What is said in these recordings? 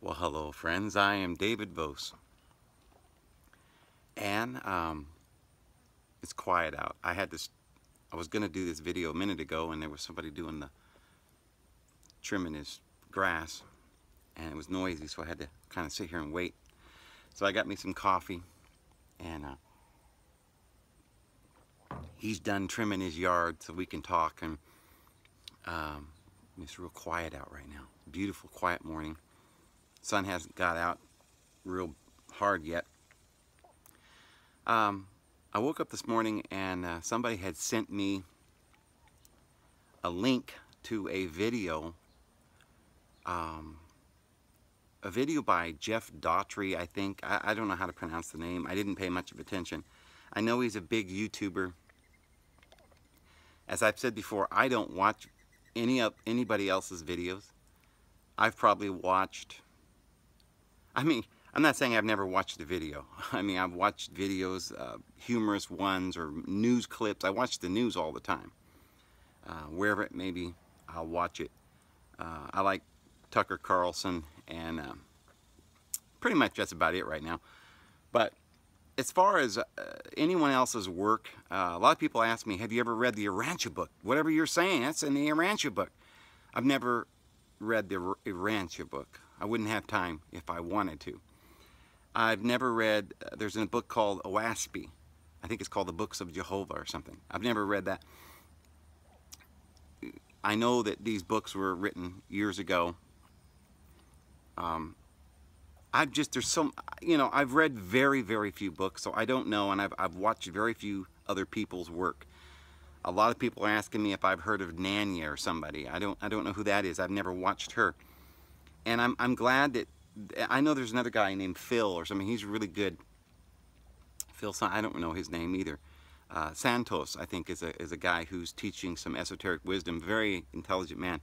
Well, hello friends, I am David Vos, and it's quiet out. I was going to do this video a minute ago, and there was somebody doing the trimming his grass, and it was noisy, so I had to kind of sit here and wait. So I got me some coffee, and he's done trimming his yard, so we can talk, and it's real quiet out right now. Beautiful, quiet morning. Sun hasn't got out real hard yet. I woke up this morning and somebody had sent me a link to a video by Jeff Daughtry, I think. I don't know how to pronounce the name. I didn't pay much of attention. I know he's a big YouTuber. As I've said before, I don't watch anybody else's videos. I've probably watched, I'm not saying I've never watched a video. I've watched videos, humorous ones or news clips. I watch the news all the time. Wherever it may be, I'll watch it. I like Tucker Carlson, and pretty much that's about it right now. But as far as anyone else's work, a lot of people ask me, have you ever read the Urantia book? Whatever you're saying, that's in the Urantia book. I've never read the Urantia book. I wouldn't have time if I wanted to. I've never read, there's a book called OASP. I think it's called the Books of Jehovah or something. I've never read that. I know that these books were written years ago. I've read very, very few books, so I don't know, and I've watched very few other people's work. A lot of people are asking me if I've heard of Nanya or somebody. I don't know who that is. I've never watched her. And I'm glad that, I know there's another guy named Phil or something. He's really good. Phil, I don't know his name either. Santos, I think, is a guy who's teaching some esoteric wisdom. Very intelligent man.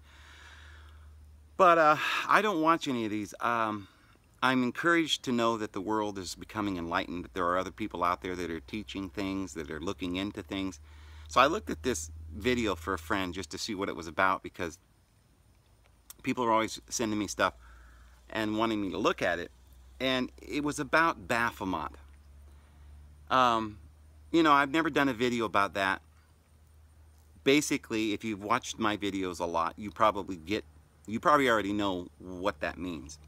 But I don't watch any of these. I'm encouraged to know that the world is becoming enlightened, that there are other people out there that are teaching things, that are looking into things. So I looked at this video for a friend just to see what it was about, because people are always sending me stuff and wanting me to look at it. And it was about Baphomet. I've never done a video about that. Basically, if you've watched my videos a lot, you probably already know what that means.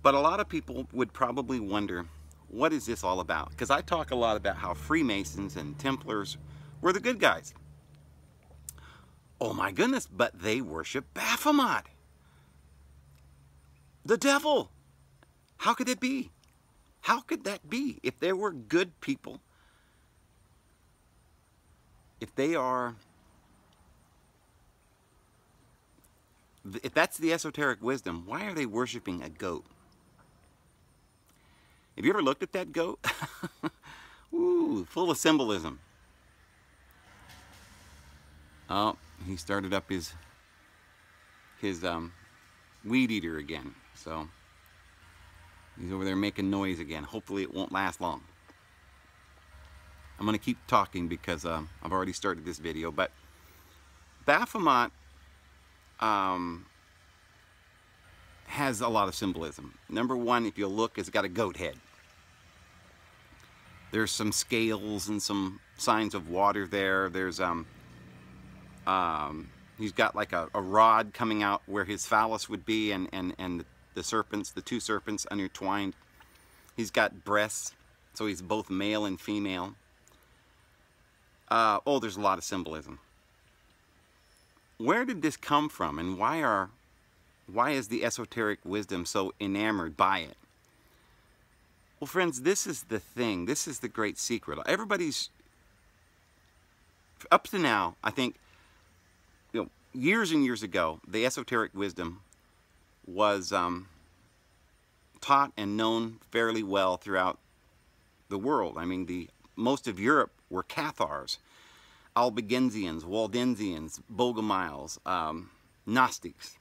But a lot of people would probably wonder, what is this all about? Because I talk a lot about how Freemasons and Templars were the good guys. Oh my goodness, but they worship Baphomet, the devil. How could it be? How could that be? If they were good people, if that's the esoteric wisdom, why are they worshiping a goat? Have you ever looked at that goat? Ooh, full of symbolism. Oh, he started up his weed eater again. So he's over there making noise again. Hopefully it won't last long. I'm going to keep talking because I've already started this video. But Baphomet has a lot of symbolism. Number one, if you look, it's got a goat head. There's some scales and some signs of water there. There's he's got like a rod coming out where his phallus would be, and the serpents, the two serpents intertwined. He's got breasts, so he's both male and female. There's a lot of symbolism. Where did this come from, and why is the esoteric wisdom so enamored by it? Well, friends, this is the thing. This is the great secret. Everybody's, up to now, I think, years and years ago, the esoteric wisdom was taught and known fairly well throughout the world. Most of Europe were Cathars, Albigensians, Waldensians, Bogomiles, Gnostics.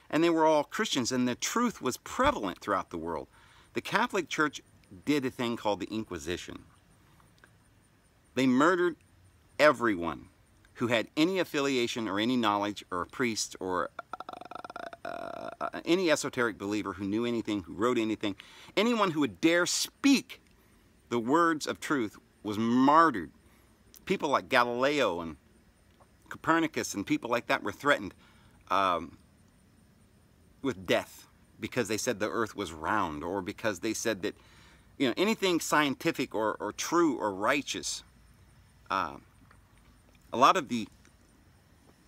And they were all Christians, and the truth was prevalent throughout the world. The Catholic Church did a thing called the Inquisition. They murdered everyone who had any affiliation or any knowledge, or a priest or any esoteric believer who knew anything, who wrote anything, anyone who would dare speak the words of truth was martyred. People like Galileo and Copernicus and people like that were threatened with death because they said the earth was round, or because they said that, you know, anything scientific or true or righteous. A lot of the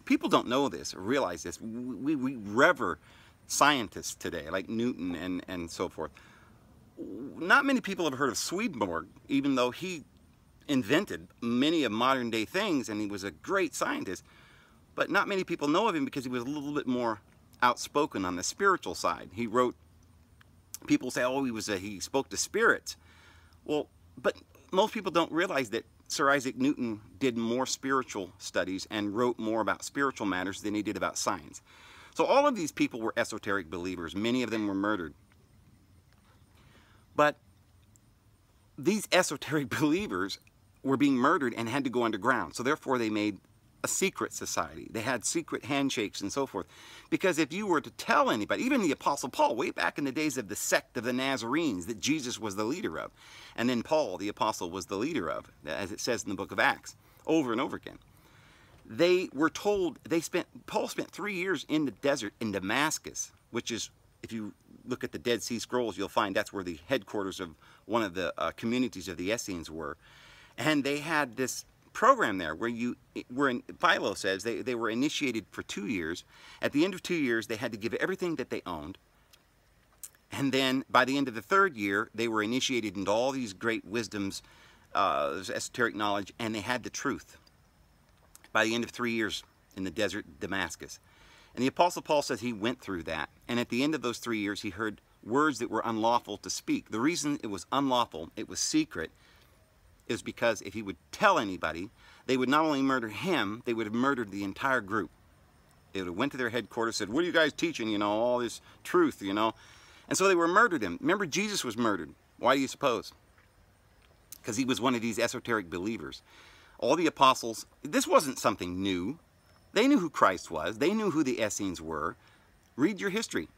people don't know this or realize this. We revere scientists today, like Newton and so forth. Not many people have heard of Swedenborg, even though he invented many of modern day things and he was a great scientist. But not many people know of him because he was a little bit more outspoken on the spiritual side. He wrote, people say, oh, he spoke to spirits. Well, but most people don't realize that Sir Isaac Newton did more spiritual studies and wrote more about spiritual matters than he did about science. So all of these people were esoteric believers. Many of them were murdered. But these esoteric believers were being murdered and had to go underground. So therefore they made a secret society. They had secret handshakes and so forth. Because if you were to tell anybody, even the Apostle Paul, way back in the days of the sect of the Nazarenes that Jesus was the leader of, and then Paul, the apostle, was the leader of, as it says in the book of Acts, over and over again. They were told, Paul spent 3 years in the desert in Damascus, which is, if you look at the Dead Sea Scrolls, you'll find that's where the headquarters of one of the communities of the Essenes were. And they had this program there where Philo says they were initiated for 2 years. At the end of 2 years, they had to give everything that they owned. And then by the end of the 3rd year, they were initiated into all these great wisdoms, esoteric knowledge, and they had the truth. By the end of 3 years in the desert, Damascus. And the Apostle Paul says he went through that. And at the end of those 3 years, he heard words that were unlawful to speak. The reason it was unlawful, it was secret, is because if he would tell anybody, they would not only murder him, they would have murdered the entire group. They would have went to their headquarters, said, what are you guys teaching, you know, all this truth, you know? And so they were murdered him. Remember, Jesus was murdered. Why do you suppose? Because he was one of these esoteric believers. All the apostles, this wasn't something new. They knew who Christ was. They knew who the Essenes were. Read your history.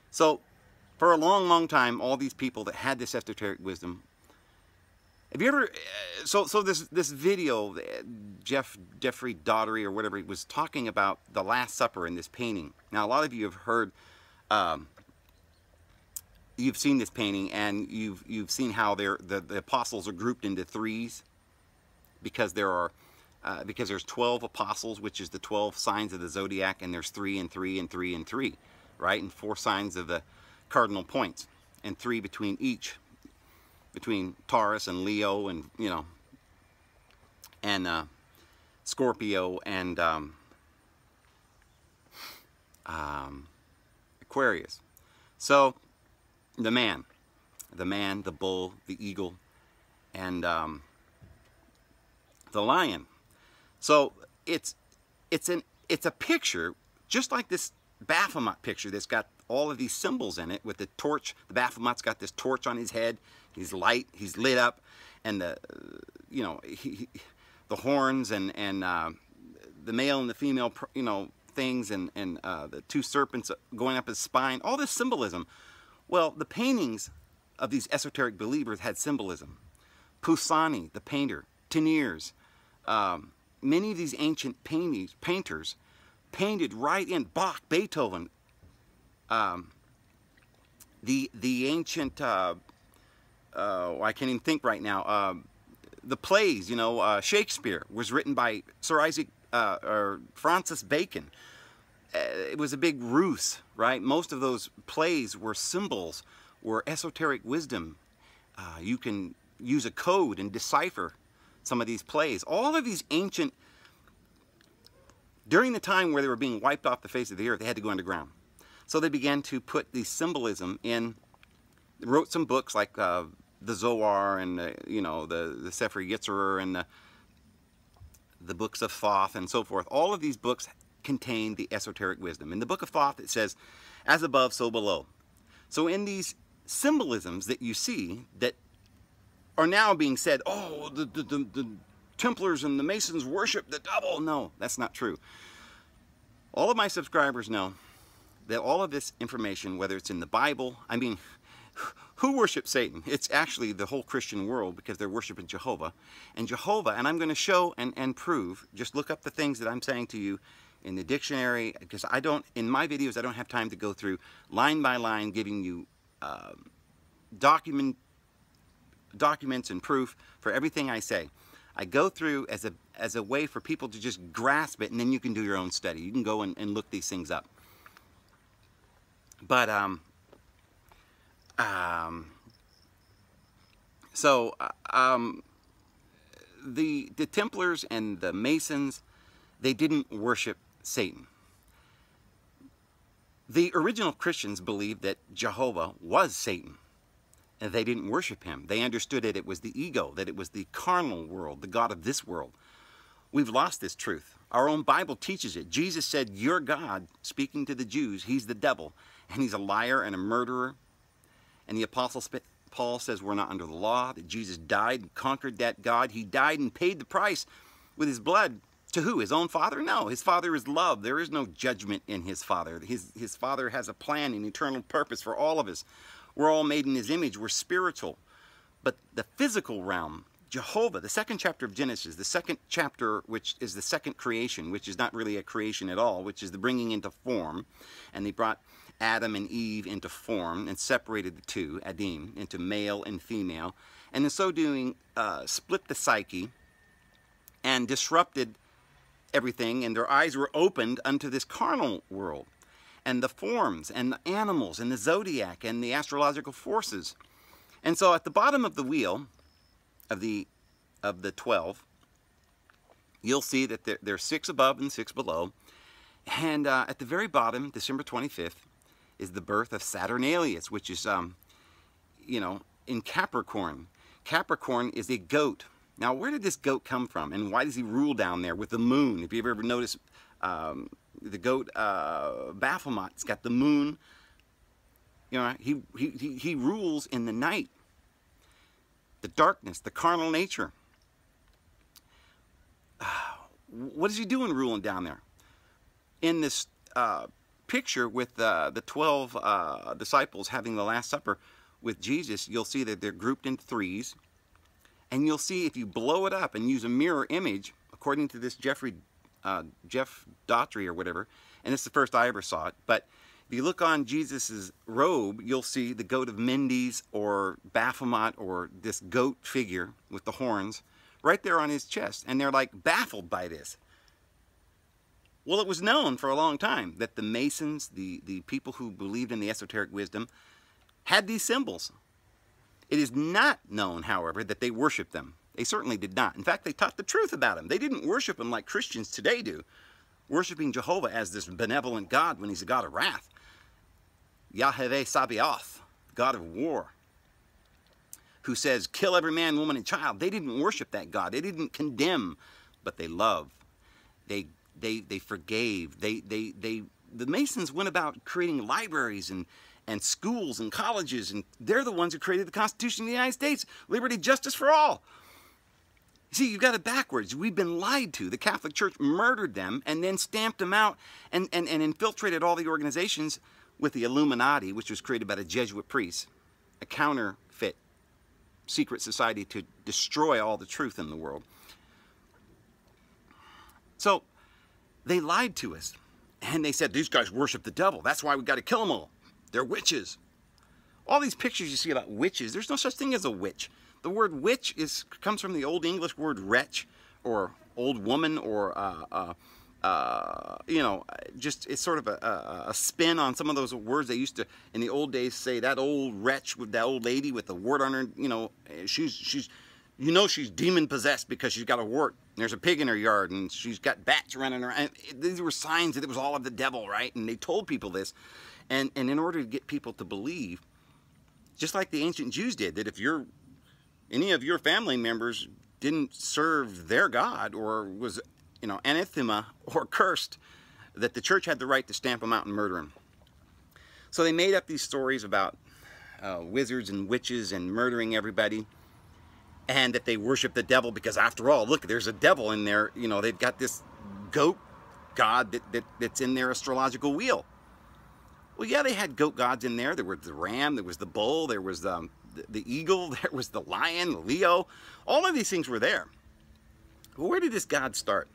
So, for a long, long time, all these people that had this esoteric wisdom. Have you ever, so this video, Jeffrey Daugherty or whatever, he was talking about the Last Supper in this painting. Now, a lot of you have heard, you've seen this painting, and you've seen how the apostles are grouped into threes, because there's 12 apostles, which is the 12 signs of the zodiac, and there's 3 and 3 and 3 and 3, right? And 4 signs of the cardinal points, and 3 between each, between Taurus and Leo, and you know, and Scorpio and Aquarius. So the man, the bull, the eagle, and the lion. So it's a picture just like this Baphomet picture that's got all of these symbols in it with the torch. The Baphomet's got this torch on his head. He's lit up, and the you know, the horns and the male and the female, you know, things, and the 2 serpents going up his spine. All this symbolism. Well, the paintings of these esoteric believers had symbolism. Poussani, the painter, Teniers, many of these ancient painters painted right in, Bach, Beethoven, the ancient, I can't even think right now, the plays, you know, Shakespeare was written by Sir Isaac, or Francis Bacon. It was a big ruse, right? Most of those plays were symbols, were esoteric wisdom. You can use a code and decipher some of these plays. All of these ancient, during the time where they were being wiped off the face of the earth, they had to go underground. So they began to put the symbolism in, wrote some books like the Zohar and you know, the Sefer Yetzirah and the Books of Thoth and so forth. All of these books contain the esoteric wisdom. In the Book of Thoth it says, as above, so below. So in these symbolisms that you see that are now being said, oh, the Templars and the Masons worship the double. No, that's not true. All of my subscribers know that all of this information, whether it's in the Bible, I mean, who worships Satan? It's actually the whole Christian world, because they're worshiping Jehovah. And Jehovah, and I'm going to show and prove, just look up the things that I'm saying to you in the dictionary, because I don't, in my videos, I don't have time to go through line by line giving you documents and proof for everything I say. I go through as a way for people to just grasp it, and then you can do your own study. You can go and look these things up. But the Templars and the Masons, they didn't worship Satan. The original Christians believed that Jehovah was Satan, and they didn't worship him. They understood that it was the ego, that it was the carnal world, the god of this world. We've lost this truth. Our own Bible teaches it. Jesus said, "Your God," speaking to the Jews, he's the devil, and he's a liar and a murderer. And the Apostle Paul says we're not under the law, that Jesus died and conquered that God. He died and paid the price with his blood. To who? His own Father? No, his Father is love. There is no judgment in his Father. His Father has a plan and eternal purpose for all of us. We're all made in his image. We're spiritual. But the physical realm, Jehovah, the second chapter of Genesis, the second chapter, which is the second creation, which is not really a creation at all, which is the bringing into form. And they brought Adam and Eve into form and separated the two, Adam, into male and female. And in so doing, split the psyche and disrupted everything. And their eyes were opened unto this carnal world, and the forms, and the animals, and the zodiac, and the astrological forces. And so at the bottom of the wheel of the 12, you'll see that there's 6 above and 6 below. And at the very bottom, December 25th, is the birth of Saturnalius, which is, you know, in Capricorn. Capricorn is a goat. Now, where did this goat come from? And why does he rule down there with the moon? If you've ever noticed, the goat Baphomet's got the moon. You know, he rules in the night, the darkness, the carnal nature. What is he doing ruling down there? In this picture with the 12 disciples having the Last Supper with Jesus, you'll see that they're grouped in threes. And you'll see, if you blow it up and use a mirror image, according to this Jeff Daughtry or whatever, and it's the first I ever saw it, but if you look on Jesus's robe, you'll see the goat of Mendes or Baphomet, or this goat figure with the horns right there on his chest, and they're like baffled by this. Well, it was known for a long time that the Masons, the people who believed in the esoteric wisdom, had these symbols. It is not known, however, that they worshiped them. They certainly did not. In fact, they taught the truth about him. They didn't worship him like Christians today do, worshiping Jehovah as this benevolent God when he's a God of wrath. Yahweh Sabaoth, God of war, who says, kill every man, woman, and child. They didn't worship that God. They didn't condemn, but they loved. They forgave. The Masons went about creating libraries and schools and colleges, and they're the ones who created the Constitution of the United States. Liberty, justice for all. See, you've got it backwards. We've been lied to. The Catholic Church murdered them and then stamped them out and infiltrated all the organizations with the Illuminati, which was created by the Jesuit priests, a counterfeit secret society to destroy all the truth in the world. So they lied to us, and they said, these guys worship the devil. That's why we got to kill them all. They're witches. All these pictures you see about witches, there's no such thing as a witch. The word witch comes from the Old English word wretch, or old woman, or, you know, just it's sort of a spin on some of those words they used to, in the old days, say that old wretch with that old lady with the wart on her, you know, she's demon-possessed because she's got a wart. There's a pig in her yard, and she's got bats running around. These were signs that it was all of the devil, right? And they told people this. And in order to get people to believe, just like the ancient Jews did, that if any of your family members didn't serve their God, or was, you know, anathema or cursed, that the church had the right to stamp them out and murder them. So they made up these stories about wizards and witches and murdering everybody, and that they worship the devil because, after all, look, there's a devil in there. You know, they've got this goat god that's in their astrological wheel. Well, yeah, they had goat gods in there. There was the ram, there was the bull, there was the eagle, there was the lion, the Leo. All of these things were there. But where did this god start?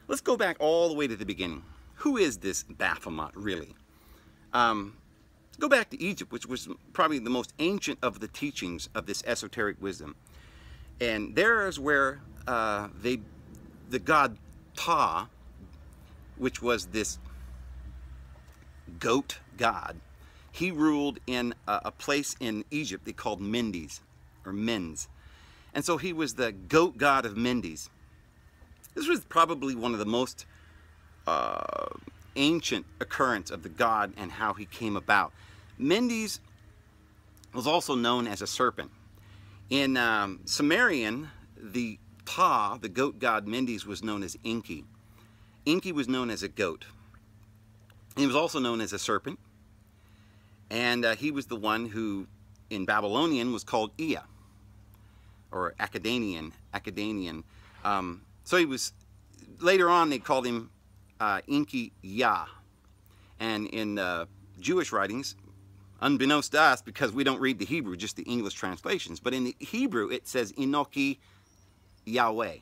Let's go back all the way to the beginning. Who is this Baphomet, really? Go back to Egypt, which was probably the most ancient of the teachings of this esoteric wisdom. And there is where the god Ta, which was this goat god, he ruled in a place in Egypt they called Mendes, or Mendes. And so he was the goat god of Mendes. This was probably one of the most ancient occurrence of the god and how he came about. Mendes was also known as a serpent. In Sumerian, the Ta, the goat god Mendes, was known as Enki. Enki was known as a goat. He was also known as a serpent. And he was the one who, in Babylonian, was called Ea, or Akkadian. So he was, later on they called him Enki Yah. And in Jewish writings, unbeknownst to us, because we don't read the Hebrew, just the English translations, but in the Hebrew it says Enoki Yahweh.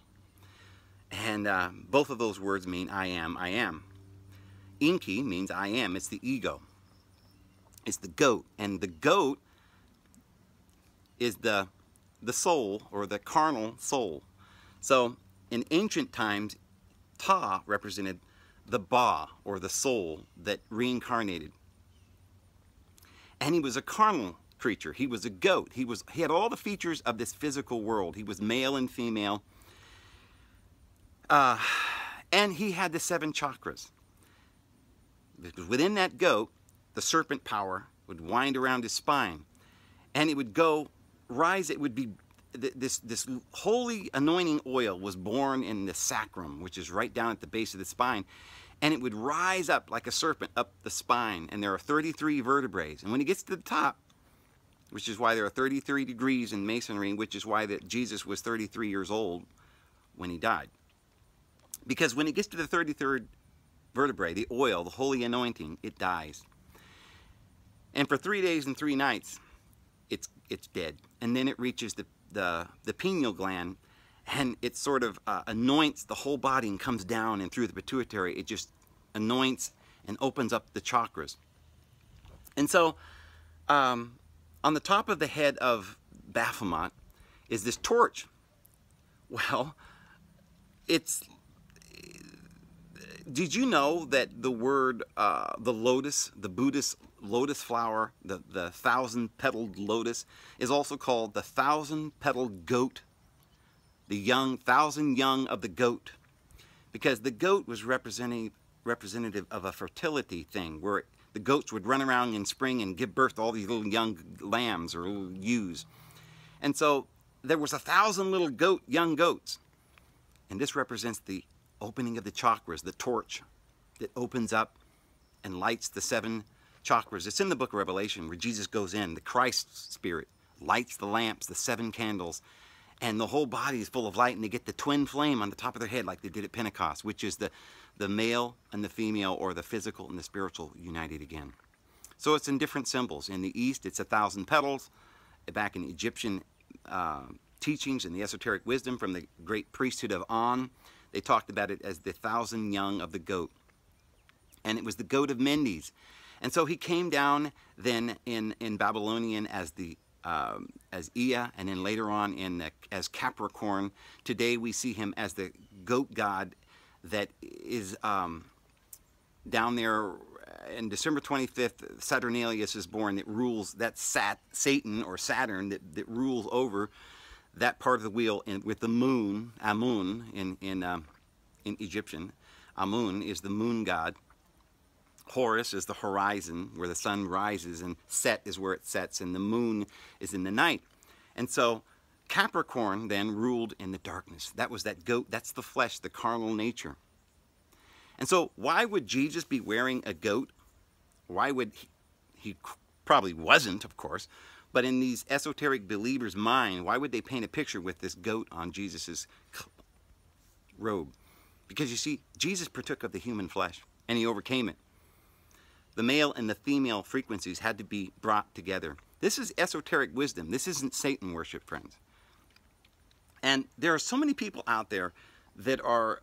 And both of those words mean I am, I am. Enki means I am. It's the ego. It's the goat. And the goat is the soul, or the carnal soul. So in ancient times, Ta represented the Ba, or the soul that reincarnated. And he was a carnal creature. He was a goat. He had all the features of this physical world. He was male and female. And he had the 7 chakras. Because within that goat, the serpent power would wind around his spine. And it would go, rise, it would be, this holy anointing oil was born in the sacrum, which is right down at the base of the spine. And it would rise up like a serpent up the spine. And there are 33 vertebrae. And when it gets to the top, which is why there are 33 degrees in Masonry, which is why that Jesus was 33 years old when he died. Because when it gets to the 33rd vertebrae, the oil, the holy anointing, it dies. And for 3 days and 3 nights, it's dead. And then it reaches the pineal gland, and it sort of anoints the whole body and comes down, and through the pituitary, it just anoints and opens up the chakras. And so, on the top of the head of Baphomet is this torch. Well, did you know that the word, the lotus, the Buddhist lotus flower, the 1,000-petaled lotus, is also called the 1,000-petaled goat, the 1,000 young of the goat, because the goat was representative of a fertility thing, where the goats would run around in spring and give birth to all these little young lambs or little ewes. And so there was 1,000 little young goats, and this represents the opening of the chakras, the torch that opens up and lights the 7 chakras. It's in the book of Revelation where Jesus goes in, the Christ spirit lights the lamps, the 7 candles, and the whole body is full of light, and they get the twin flame on the top of their head like they did at Pentecost, which is the male and the female, or the physical and the spiritual, united again. So it's in different symbols. In the East, it's 1,000 petals. Back in Egyptian teachings and the esoteric wisdom from the great priesthood of On, they talked about it as the 1,000 young of the goat. And it was the goat of Mendes. And so he came down then in Babylonian as as Ea, and then later on as Capricorn. Today we see him as the goat god that is down there. And December 25th, Saturnalius is born, that rules, that's Satan or Saturn that rules over that part of the wheel with the moon, Amun in Egyptian. Amun is the moon god. Horus is the horizon, where the sun rises, and Set is where it sets, and the moon is in the night. And so Capricorn then ruled in the darkness. That was that goat, that's the flesh, the carnal nature. And so why would Jesus be wearing a goat? Why would he probably wasn't, of course, but in these esoteric believers' mind, why would they paint a picture with this goat on Jesus's robe? Because you see, Jesus partook of the human flesh, and he overcame it. The male and the female frequencies had to be brought together. This is esoteric wisdom. This isn't Satan worship, friends. And there are so many people out there that are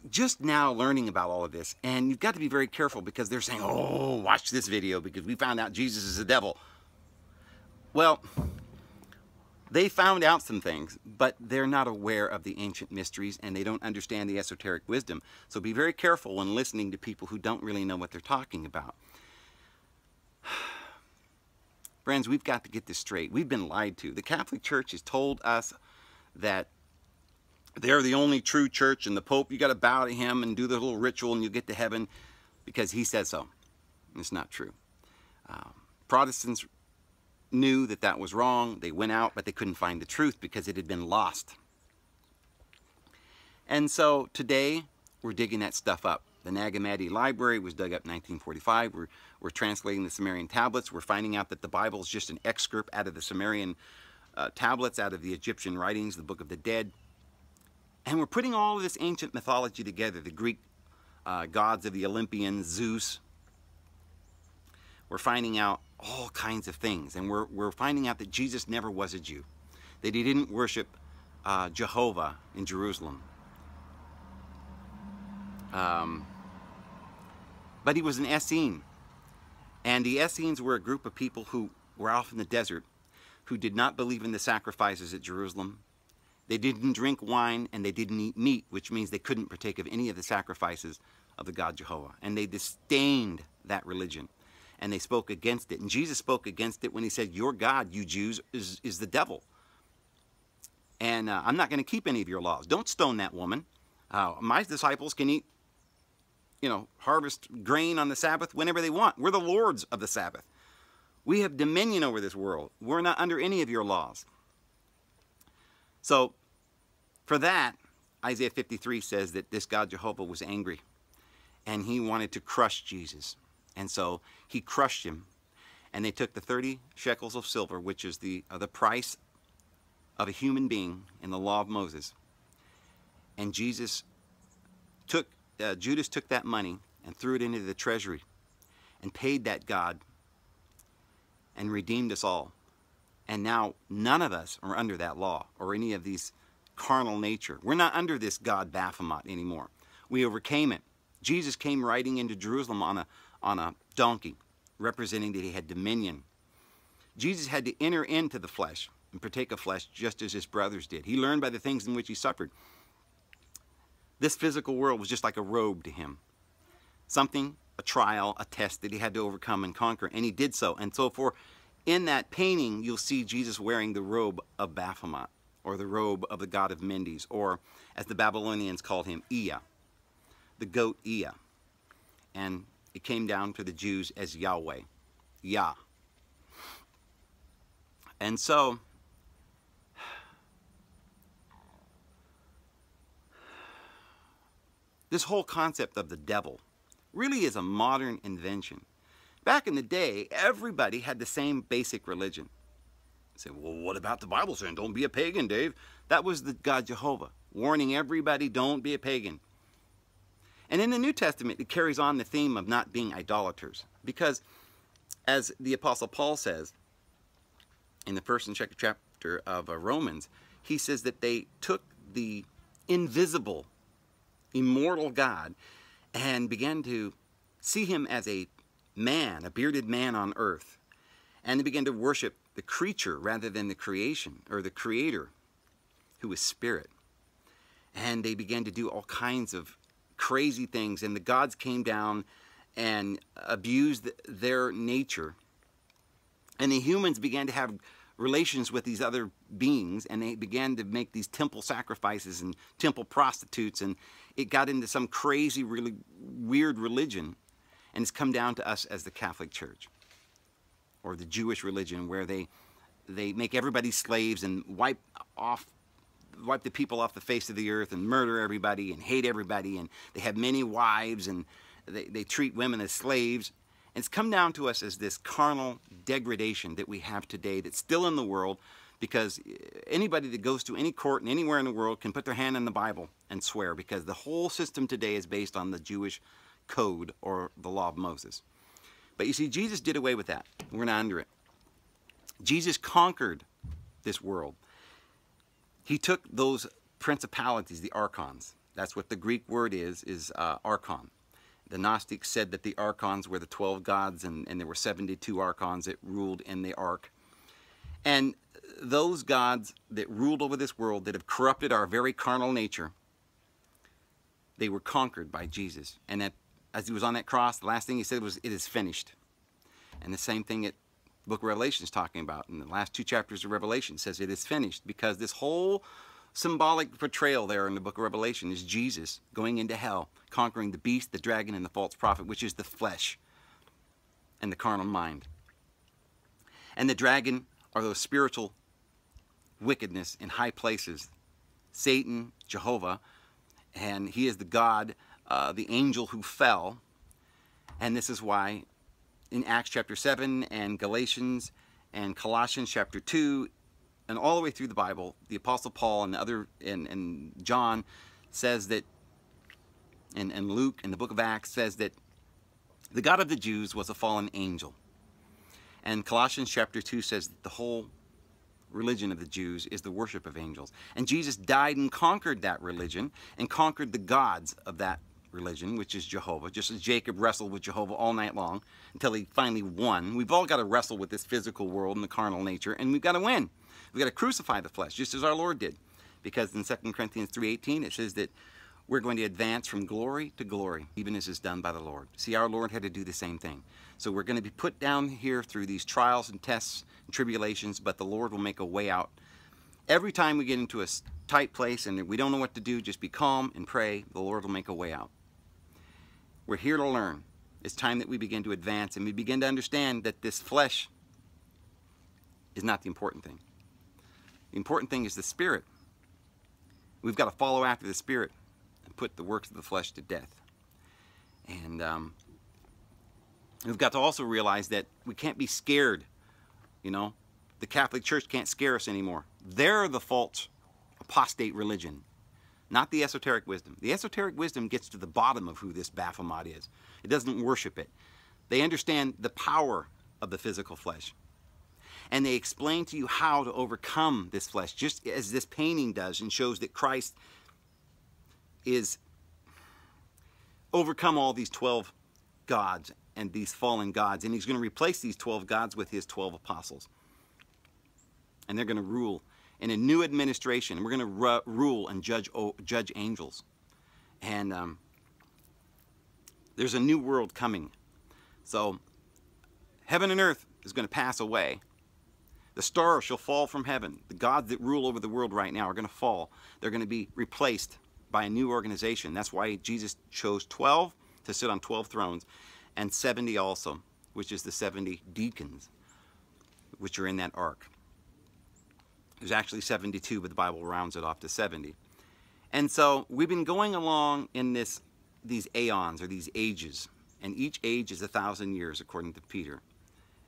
just now learning about all of this. And you've got to be very careful because they're saying, oh, watch this video because we found out Jesus is the devil. Well, they found out some things, but they're not aware of the ancient mysteries and they don't understand the esoteric wisdom. So be very careful when listening to people who don't really know what they're talking about. Friends, we've got to get this straight. We've been lied to. The Catholic Church has told us that they're the only true church, and the Pope, you got to bow to him and do the little ritual and you'll get to heaven because he said so. It's not true. Protestants knew that that was wrong. They went out, but they couldn't find the truth because it had been lost. And so today, we're digging that stuff up. The Nag Hammadi Library was dug up in 1945. We're translating the Sumerian tablets. We're finding out that the Bible is just an excerpt out of the Sumerian tablets, out of the Egyptian writings, the Book of the Dead. And we're putting all of this ancient mythology together, the Greek gods of the Olympians, Zeus. We're finding out all kinds of things. And we're finding out that Jesus never was a Jew, that he didn't worship Jehovah in Jerusalem. But he was an Essene. And the Essenes were a group of people who were off in the desert, who did not believe in the sacrifices at Jerusalem. They didn't drink wine and they didn't eat meat, which means they couldn't partake of any of the sacrifices of the god Jehovah. And they disdained that religion and they spoke against it. And Jesus spoke against it when he said, your God, you Jews, is the devil. And I'm not going to keep any of your laws. Don't stone that woman. My disciples can eat, harvest grain on the Sabbath whenever they want. We're the lords of the Sabbath. We have dominion over this world. We're not under any of your laws. So, for that, Isaiah 53 says that this God Jehovah was angry. And he wanted to crush Jesus. And so, he crushed him. And they took the 30 shekels of silver, which is the price of a human being in the law of Moses. And Judas took that money and threw it into the treasury and paid that God and redeemed us all. And now none of us are under that law or any of these carnal nature. We're not under this God Baphomet anymore. We overcame it. Jesus came riding into Jerusalem on a donkey, representing that he had dominion. Jesus had to enter into the flesh and partake of flesh just as his brothers did. He learned by the things in which he suffered. This physical world was just like a robe to him. Something, a trial, a test that he had to overcome and conquer, and he did so. And so in that painting, you'll see Jesus wearing the robe of Baphomet, or the robe of the god of Mendes, or as the Babylonians called him, Ea, the goat Ea. And it came down to the Jews as Yahweh, Yah. And so, this whole concept of the devil really is a modern invention. Back in the day, everybody had the same basic religion. You say, well, what about the Bible saying, don't be a pagan, Dave? That was the God Jehovah, warning everybody, don't be a pagan. And in the New Testament, it carries on the theme of not being idolaters. Because, as the Apostle Paul says, in the first and second chapter of Romans, he says that they took the invisible, immortal God and began to see him as a man, a bearded man on earth. And they began to worship the creature rather than the creation, or the creator, who is spirit. And they began to do all kinds of crazy things, and the gods came down and abused their nature. And the humans began to have relations with these other beings, and they began to make these temple sacrifices and temple prostitutes, and it got into some crazy, really weird religion. And it's come down to us as the Catholic Church, or the Jewish religion, where they make everybody slaves and wipe the people off the face of the earth and murder everybody and hate everybody, and they have many wives, and they treat women as slaves. And it's come down to us as this carnal degradation that we have today that's still in the world, because anybody that goes to any court and anywhere in the world can put their hand on the Bible and swear, because the whole system today is based on the Jewish code or the law of Moses. But you see, Jesus did away with that. We're not under it. Jesus conquered this world. He took those principalities, the archons. That's what the Greek word is archon. The Gnostics said that the archons were the 12 gods, and there were 72 archons that ruled in the ark. And those gods that ruled over this world, that have corrupted our very carnal nature, they were conquered by Jesus. And that, as he was on that cross, the last thing he said was, "It is finished." And the same thing that the book of Revelation is talking about. In the last 2 chapters of Revelation says it is finished, because this whole symbolic portrayal there in the book of Revelation is Jesus going into hell, conquering the beast, the dragon, and the false prophet, which is the flesh and the carnal mind. And the dragon are those spiritual wickedness in high places. Satan, Jehovah, and he is the God, the angel who fell. And this is why in Acts chapter 7 and Galatians and Colossians chapter 2 and all the way through the Bible, the Apostle Paul and John says that, and Luke in the book of Acts says that the God of the Jews was a fallen angel. And Colossians chapter 2 says that the whole religion of the Jews is the worship of angels. And Jesus died and conquered that religion and conquered the gods of that religion, which is Jehovah, just as Jacob wrestled with Jehovah all night long until he finally won. We've all got to wrestle with this physical world and the carnal nature, and we've got to win. We've got to crucify the flesh, just as our Lord did. Because in 2 Corinthians 3:18 it says that we're going to advance from glory to glory, even as is done by the Lord. See, our Lord had to do the same thing. So we're going to be put down here through these trials and tests and tribulations, but the Lord will make a way out. Every time we get into a tight place and we don't know what to do, just be calm and pray. The Lord will make a way out. We're here to learn. It's time that we begin to advance and we begin to understand that this flesh is not the important thing. The important thing is the Spirit. We've got to follow after the Spirit and put the works of the flesh to death. And we've got to also realize that we can't be scared. You know, the Catholic Church can't scare us anymore. They're the false apostate religion, not the esoteric wisdom. The esoteric wisdom gets to the bottom of who this Baphomet is. It doesn't worship it. They understand the power of the physical flesh. And they explain to you how to overcome this flesh, just as this painting does, and shows that Christ is overcome all these 12 gods and these fallen gods. And he's going to replace these 12 gods with his 12 apostles. And they're going to rule in a new administration. And we're going to rule and judge angels. And there's a new world coming. So heaven and earth is going to pass away. The stars shall fall from heaven. The gods that rule over the world right now are going to fall. They're going to be replaced by a new organization. That's why Jesus chose 12 to sit on 12 thrones, and 70 also, which is the 70 deacons, which are in that ark. There's actually 72, but the Bible rounds it off to 70. And so we've been going along in these aeons, or these ages, and each age is 1,000 years, according to Peter.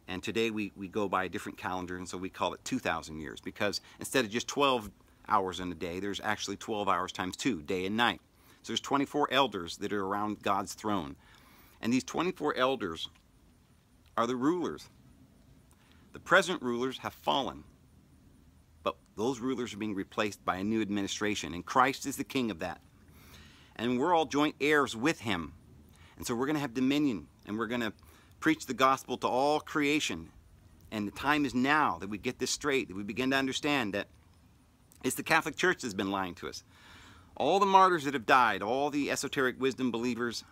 And today we go by a different calendar, and so we call it 2,000 years, because instead of just 12 hours in a day, there's actually 12 hours times 2, day and night. So there's 24 elders that are around God's throne. And these 24 elders are the rulers. The present rulers have fallen, but those rulers are being replaced by a new administration, and Christ is the king of that. And we're all joint heirs with him. And so we're going to have dominion, and we're going to preach the gospel to all creation. And the time is now that we get this straight, that we begin to understand that it's the Catholic Church that's been lying to us. All the martyrs that have died, all the esoteric wisdom believers,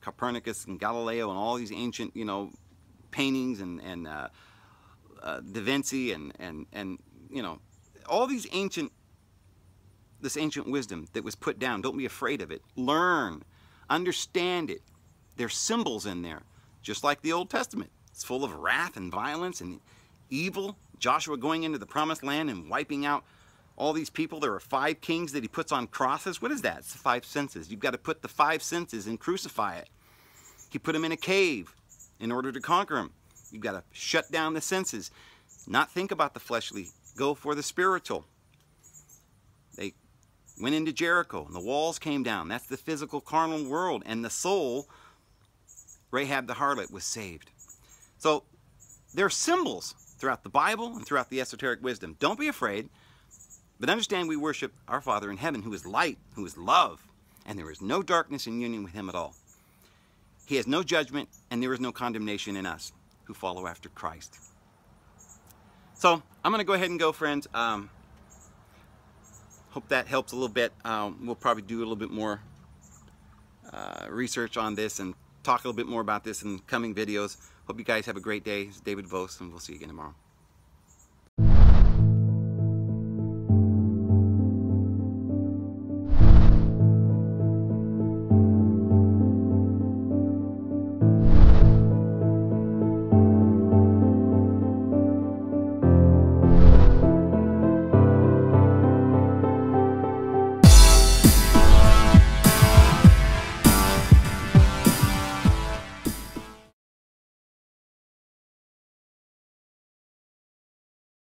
Copernicus and Galileo and all these ancient, paintings and Da Vinci and all these this ancient wisdom that was put down. Don't be afraid of it. Learn, understand it. There's symbols in there, just like the Old Testament. It's full of wrath and violence and evil. Joshua going into the promised land and wiping out all these people. There are 5 kings that he puts on crosses. What is that? It's the 5 senses. You've got to put the 5 senses and crucify it. He put him in a cave in order to conquer him. You've got to shut down the senses. Not think about the fleshly. Go for the spiritual. went into Jericho, and the walls came down. That's the physical, carnal world. And the soul, Rahab the harlot, was saved. So there are symbols throughout the Bible and throughout the esoteric wisdom. Don't be afraid, but understand we worship our Father in heaven, who is light, who is love, and there is no darkness in union with him at all. He has no judgment, and there is no condemnation in us who follow after Christ. So I'm going to go ahead and go, friends. Hope that helps a little bit. We'll probably do a little bit more research on this and talk a little bit more about this in coming videos. Hope you guys have a great day. It's David Vos, and we'll see you again tomorrow.